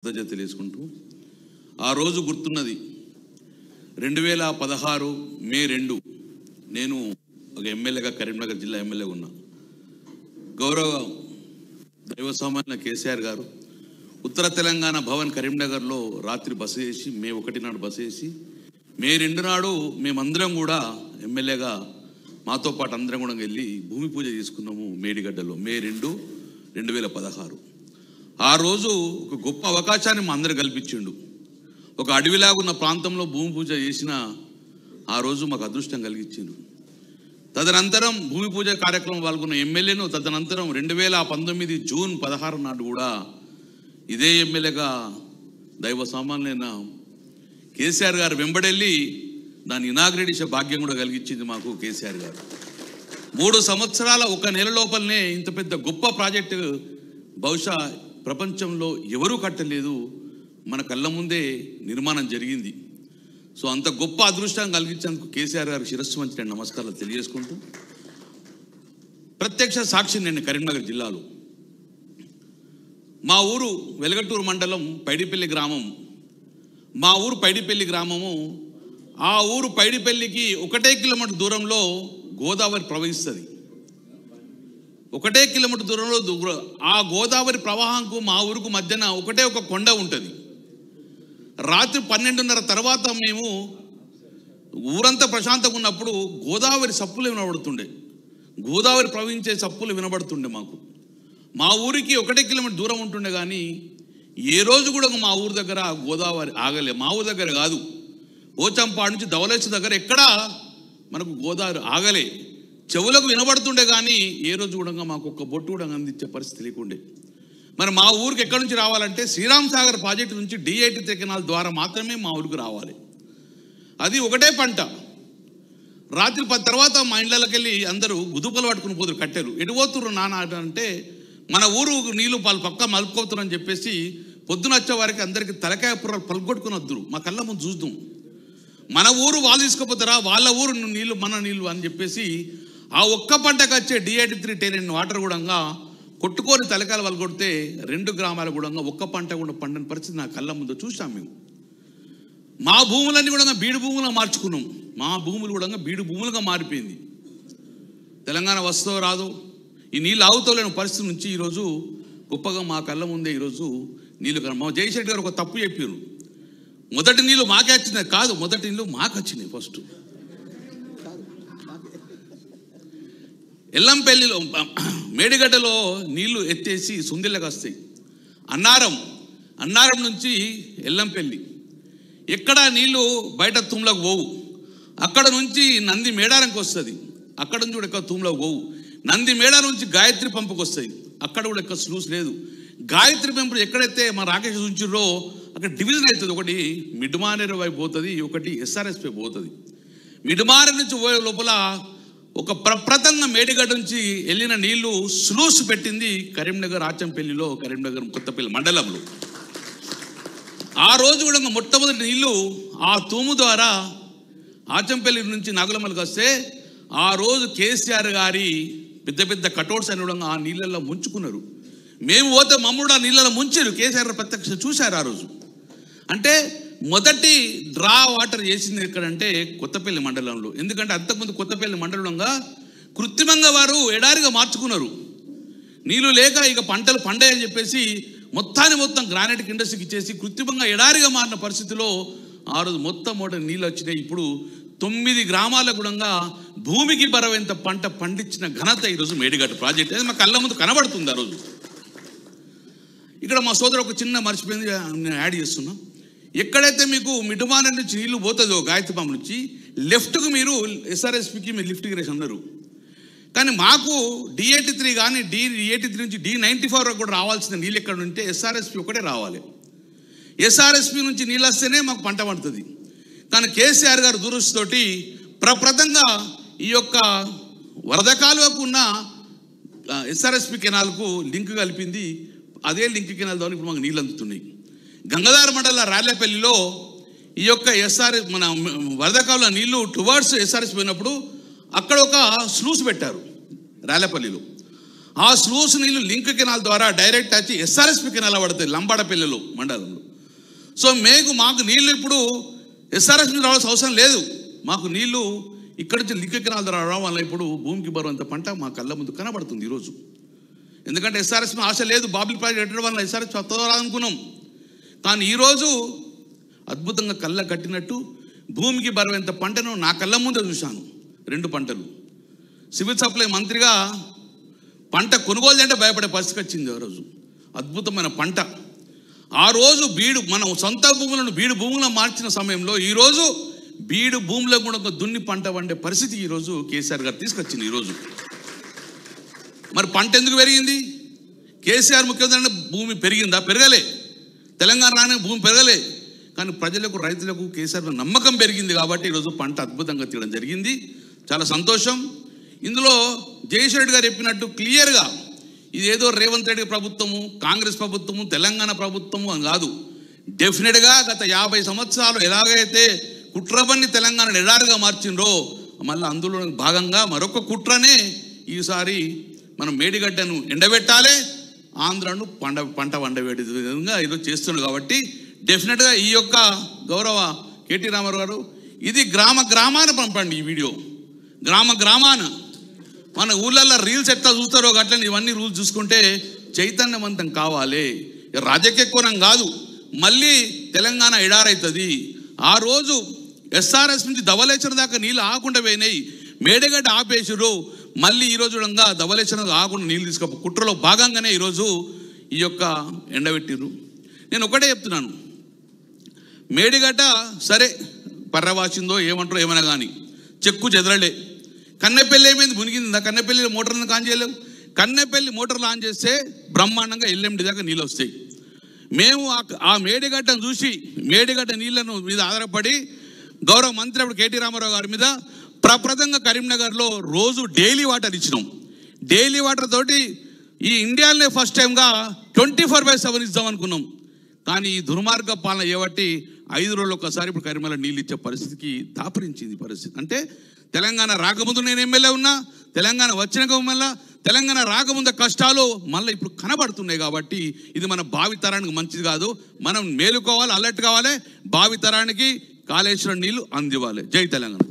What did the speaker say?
తెలియజేసుకుంటూ ఆ రోజు గుర్తున్నది 2016 మే 2 నేను ఒక ఎమ్మెల్యేగా కరీంనగర్ జిల్లా ఎమ్మెల్యేగా ఉన్నా. గౌరవ దైవ సామాన్య కేసీఆర్ గారు ఉత్తర తెలంగాణ భవన్ కరీంనగర్లో రాత్రి బస చేసి మే 1 నాడు బస చేసి మే 2 నాడు మేమందరం కూడా ఎమ్మెల్యేగా మాతో పాటు అందరం కూడా వెళ్ళి భూమి పూజ చేసుకున్నాము మేడిగడ్డలో మే 2, 2016. ఆ రోజు ఒక గొప్ప అవకాశాన్ని మా అందరు కల్పించిండు. ఒక అడవిలాగున్న ప్రాంతంలో భూమి పూజ చేసిన ఆ రోజు మాకు అదృష్టం కలిగించిండు. తదనంతరం భూమి పూజ కార్యక్రమం పాల్గొన్న ఎమ్మెల్యేను తదనంతరం 2019 జూన్ 16 నాడు కూడా ఇదే ఎమ్మెల్యేగా దైవ సామాన్యైన కేసీఆర్ గారు వెంబడెళ్ళి దాన్ని ఇనాగ్రేట్ చేసే భాగ్యం కూడా కలిగించింది మాకు కేసీఆర్ గారు. 3 సంవత్సరాల 1 నెల లోపలనే ఇంత పెద్ద గొప్ప ప్రాజెక్టు బహుశా ప్రపంచంలో ఎవరూ కట్టలేదు, మన కళ్ళ ముందే నిర్మాణం జరిగింది. సో అంత గొప్ప అదృష్టం కలిగించేందుకు కేసీఆర్ గారు శిరస్సు వంచి నేను నమస్కారాలు తెలియజేసుకుంటూ, ప్రత్యక్ష సాక్షి నేను కరీంనగర్ జిల్లాలో మా ఊరు వెలగటూరు మండలం పైడిపల్లి గ్రామం. మా ఊరు పైడిపల్లి గ్రామము. ఆ ఊరు పైడిపల్లికి 1 కిలోమీటర్ దూరంలో గోదావరి ప్రవహిస్తుంది. 1 కిలోమీటర్ దూరంలో ఆ గోదావరి ప్రవాహంకు మా ఊరుకు మధ్యన ఒక కొండ ఉంటుంది. రాత్రి 12:30 తర్వాత మేము ఊరంతా ప్రశాంతంగా ఉన్నప్పుడు గోదావరి సప్పులు వినబడుతుండే, గోదావరి ప్రవహించే సప్పులు వినబడుతుండే మాకు. మా ఊరికి 1 కిలోమీటర్ దూరం ఉంటుండే, కానీ ఏ రోజు కూడా మా ఊరు దగ్గర గోదావరి ఆగలే. మా ఊరు దగ్గర కాదు, పోచంపాడు నుంచి ధవళేశ్వరం దగ్గర ఎక్కడా మనకు గోదావరి ఆగలే. చెవులకు వినబడుతుండే, కానీ ఏ రోజు కూడా మాకు ఒక్క బొట్టు కూడా అందించే పరిస్థితి లేకుండే. మరి మా ఊరికి ఎక్కడి నుంచి రావాలంటే శ్రీరామ్ సాగర్ ప్రాజెక్టు నుంచి D83 కెనాల్ ద్వారా మాత్రమే మా ఊరికి రావాలి. అది ఒకటే పంట. రాత్రి 10 తర్వాత మా ఇళ్ళకి వెళ్ళి అందరూ గుదుపలు పట్టుకుని పోతురు, కట్టెలు ఎటు పోతుర్రు నాన్న అంటే మన ఊరు నీళ్ళు పక్క మలుపుకోతురని చెప్పేసి పొద్దున వచ్చే వారికి అందరికీ తలకాయ పుర్రలు పలుకొట్టుకుని వద్దురు. మా కళ్ళ ముందు చూద్దాం, మన ఊరు వాళ్ళు తీసుకుపోతారా, వాళ్ళ ఊరు నీళ్ళు మన నీళ్ళు అని చెప్పేసి ఆ ఒక్క పంటకు వచ్చే D83 టెరెన్ వాటర్ కూడా కొట్టుకొని తలకాయలు వాళ్ళు కొడితే 2 గ్రామాలు కూడా ఒక్క పంట కూడా పండని పరిస్థితి నా కళ్ళ ముందు చూసాం. మేము మా భూములన్నీ కూడా బీడు భూములుగా మార్చుకున్నాం. మా భూములు కూడా బీడు భూములుగా మారిపోయింది. తెలంగాణ వస్తుందో రాదో ఈ నీళ్ళు ఆగుతలేని పరిస్థితి నుంచి ఈరోజు గొప్పగా మా కళ్ళ ముందే ఈరోజు నీళ్ళు. మా జయశెట్టి గారు ఒక తప్పు చెప్పారు, మొదటి నీళ్ళు మాకే వచ్చినాయి. కాదు, మొదటి నీళ్ళు మాకు వచ్చినాయి. ఫస్ట్ ఎల్లంపల్లిలో మేడిగడ్డలో నీళ్లు ఎత్తేసి సుందిళ్ళకి వస్తాయి. అన్నారం నుంచి ఎల్లంపల్లి ఎక్కడ నీళ్లు బయట తుమ్లకు పోవు. అక్కడ నుంచి నంది మేడారంకి వస్తుంది, అక్కడ నుంచి కూడా ఎక్కడ తుమ్లకు పోవు. నంది మేడారం నుంచి గాయత్రి పంపుకి వస్తాయి, అక్కడ కూడా ఎక్కడ స్లూస్ లేదు. గాయత్రి పంపు ఎక్కడైతే మా రాకేష్ ఉంచిర్రో అక్కడ డివిజన్ అవుతుంది. ఒకటి మిడ్మానేరు వైపు పోతుంది, ఒకటి SRSP పోతుంది. మిడ్మానేరు నుంచి పోయే లోపల ఒక ప్రప్రథంగా మేడిగడ్డ నుంచి వెళ్ళిన నీళ్లు స్లూస్ పెట్టింది కరీంనగర్ ఆచంపల్లిలో, కరీంనగర్ కొత్తపల్లి మండలంలో. ఆ రోజు కూడా మొట్టమొదటి నీళ్లు ఆ తూము ద్వారా ఆచంపల్లి నుంచి నాగులమల్లికి వస్తే ఆ రోజు కేసీఆర్ గారి పెద్ద పెద్ద కటౌట్స్ అని కూడా ఆ నీళ్ళల్లో ముంచుకున్నారు. మేము పోతే మమ్మల్ని ఆ నీళ్ళలో ముంచారు. కేసీఆర్ ప్రత్యక్ష చూశారు ఆ రోజు. అంటే మొదటి డ్రా వాటర్ చేసింది ఎక్కడంటే కొత్తపల్లి మండలంలో. ఎందుకంటే అంతకుముందు కొత్తపల్లి మండలంగా కృత్రిమంగా వారు ఎడారిగా మార్చుకున్నారు. నీళ్లు లేక ఇక పంటలు పండాయని చెప్పేసి మొత్తం గ్రానైట్ ఇండస్ట్రీకి ఇచ్చేసి కృత్రిమంగా ఎడారిగా మారిన పరిస్థితిలో ఆ రోజు మొత్తం నీళ్ళు వచ్చినాయి. ఇప్పుడు 9 గ్రామాల కూడా భూమికి బరవెంత పంట పండించిన ఘనత ఈరోజు మేడిగడ్డ ప్రాజెక్ట్. అది మా కళ్ళ ముందు కనబడుతుంది. ఆ రోజు ఇక్కడ మా సోదరు ఒక చిన్న మర్చిపోయింది, నేను యాడ్ చేస్తున్నా. ఎక్కడైతే మీకు మిడ్మానేరు నుంచి నీళ్లు పోతుందో గాయత్రి పంపు నుంచి లెఫ్ట్కు మీరు SRSPకి మీరు లిఫ్ట్ ఇరిగేషన్ అన్నారు. కానీ మాకు D83 కానీ D83 నుంచి D94 వరకు కూడా రావాల్సిన నీళ్ళు ఎక్కడ ఉంటే SRSP ఒకటే రావాలి. SRSP నుంచి నీళ్ళు వస్తేనే మాకు పంట పండుతుంది. కానీ కేసీఆర్ గారు దురదృష్టితోటి ప్రప్రథంగా ఈ యొక్క వరద కాలువకు ఉన్న SRSP కెనాల్కు లింక్ కలిపింది. అదే లింక్ కెనాల్ ద్వారా ఇప్పుడు మాకు నీళ్ళు అందుతున్నాయి. గంగాధర మండల రాళ్లపల్లిలో ఈ యొక్క మన వరద కాలువ నీళ్లు టువర్డ్స్ SRSP పోయినప్పుడు అక్కడ ఒక స్లూస్ పెట్టారు రాళ్లపల్లిలో. ఆ స్లూస్ నీళ్లు లింక్ కెనాల్ ద్వారా డైరెక్ట్ వచ్చి ఎస్ఆర్ఎస్పి కెనాల్ పడతాయి లంబాడపల్లిలో మండలంలో. సో మాకు నీళ్లు ఇప్పుడు ఎస్ఆర్ఎస్ మీద రావాల్సిన అవసరం లేదు. మాకు నీళ్లు ఇక్కడి నుంచి లింక్ కెనాల్ ద్వారా రావడం వల్ల ఇప్పుడు భూమికి బరువంత పంట మా కళ్ళ ముందు కనబడుతుంది ఈరోజు. ఎందుకంటే ఎస్ఆర్ఎస్ మీద ఆశ లేదు, బాబిల్ ప్రాజెక్ట్ పెట్టడం వల్ల ఎస్ఆర్ఎస్ వస్తుందో రాదనుకున్నాం. కానీ ఈరోజు అద్భుతంగా కళ్ళ కట్టినట్టు భూమికి బరువంత పంటను నా కళ్ళ ముందే చూశాను. 2 పంటలు. సివిల్ సప్లై మంత్రిగా పంట కొనుగోలు అంటే భయపడే పరిస్థితి వచ్చింది. ఆ రోజు అద్భుతమైన పంట. ఆ రోజు మన సొంత భూములను బీడు భూములను మార్చిన సమయంలో ఈరోజు బీడు భూములో కూడా ఒక దున్ని పంట వండే పరిస్థితి ఈరోజు కేసీఆర్ గారు తీసుకొచ్చింది. ఈరోజు మరి పంట ఎందుకు పెరిగింది? కేసీఆర్ ముఖ్యమంత్రి భూమి పెరిగిందా? పెరగలే. తెలంగాణ రాని భూమి పెరగలే. కానీ ప్రజలకు, రైతులకు కేసీఆర్ నమ్మకం పెరిగింది కాబట్టి ఈరోజు పంట అద్భుతంగా తీయడం జరిగింది. చాలా సంతోషం. ఇందులో జగదీశ్వర్ రెడ్డి గారు చెప్పినట్టు క్లియర్గా ఇదేదో రేవంత్ రెడ్డి ప్రభుత్వము, కాంగ్రెస్ ప్రభుత్వము, తెలంగాణ ప్రభుత్వము అని కాదు. డెఫినెట్గా గత 50 సంవత్సరాలు ఎలాగైతే కుట్రబన్ని తెలంగాణను ఎడారిగా మార్చిండ్రో మళ్ళీ అందులో భాగంగా మరొక కుట్రనే ఈసారి మనం మేడిగడ్డను ఎండబెట్టాలి, ఆంధ్రను పంట వండబెట్టే విధంగా ఈరోజు చేస్తున్నాడు. కాబట్టి డెఫినెట్గా ఈ యొక్క గౌరవ కేటీ రామారావు గారు ఇది గ్రామాన పంపండి. ఈ వీడియో గ్రామాన మన ఊళ్ళల్లో రీల్స్ ఎట్లా చూస్తారో అట్లని ఇవన్నీ రూల్స్ చూసుకుంటే చైతన్యవంతం కావాలి. రాజకీయ కోణం కాదు, మళ్ళీ తెలంగాణ ఎడారైతుంది. ఆ రోజు ఎస్ఆర్ఎస్ నుంచి ధవళేశ్వరం దాకా నీళ్ళు ఆకుండా పోయినాయి, మేడిగడ్డ ఆపేసారు. మళ్ళీ ఈరోజు ధవళేశ్వరం ఆకుండా నీళ్ళు తీసుకో కుట్రలో భాగంగానే ఈరోజు ఈ యొక్క ఎండబెట్టిరు. నేను ఒకటే చెప్తున్నాను, మేడిగడ్డ సరే పర్రవాసిందో ఏమంటారో ఏమైనా కానీ చెక్కు చెదరలే. కన్నెపల్లి ఏమైంది? మునిగిందా? కన్నెపల్లిలో మోటార్లను ఆన్ చేయలేవు. కన్నెపల్లి మోటార్లు ఆన్ చేస్తే బ్రహ్మాండంగా ఎల్ఎండి దాకా నీళ్ళు వస్తాయి. మేము ఆ మేడిగడ్డను చూసి మేడిగడ్డ నీళ్లను మీద ఆధారపడి గౌరవ మంత్రి అప్పుడు కేటీ రామారావు గారి మీద ప్రప్రదంగా కరీంనగర్లో రోజు డైలీ వాటర్ ఇచ్చినాం. డైలీ వాటర్ తోటి ఈ ఇండియాలోనే ఫస్ట్ టైంగా 24/7 ఇద్దాం అనుకున్నాం. కానీ ఈ దుర్మార్గ పాలన ఏబట్టి 5 రోజులు ఒకసారి ఇప్పుడు కరీంనగర్లో నీళ్ళు ఇచ్చే పరిస్థితికి దాపరించింది పరిస్థితి. అంటే తెలంగాణ రాకముందు నేను ఎమ్మెల్యే ఉన్నా, తెలంగాణ వచ్చినాక మళ్ళీ తెలంగాణ రాకముందు కష్టాలు మళ్ళీ ఇప్పుడు కనబడుతున్నాయి. కాబట్టి ఇది మన భావితరానికి మంచిది కాదు. మనం మేలుకోవాలి, అలర్ట్ కావాలి. భావితరానికి కాళేశ్వరం నీళ్లు అందివ్వాలి. జై తెలంగాణ.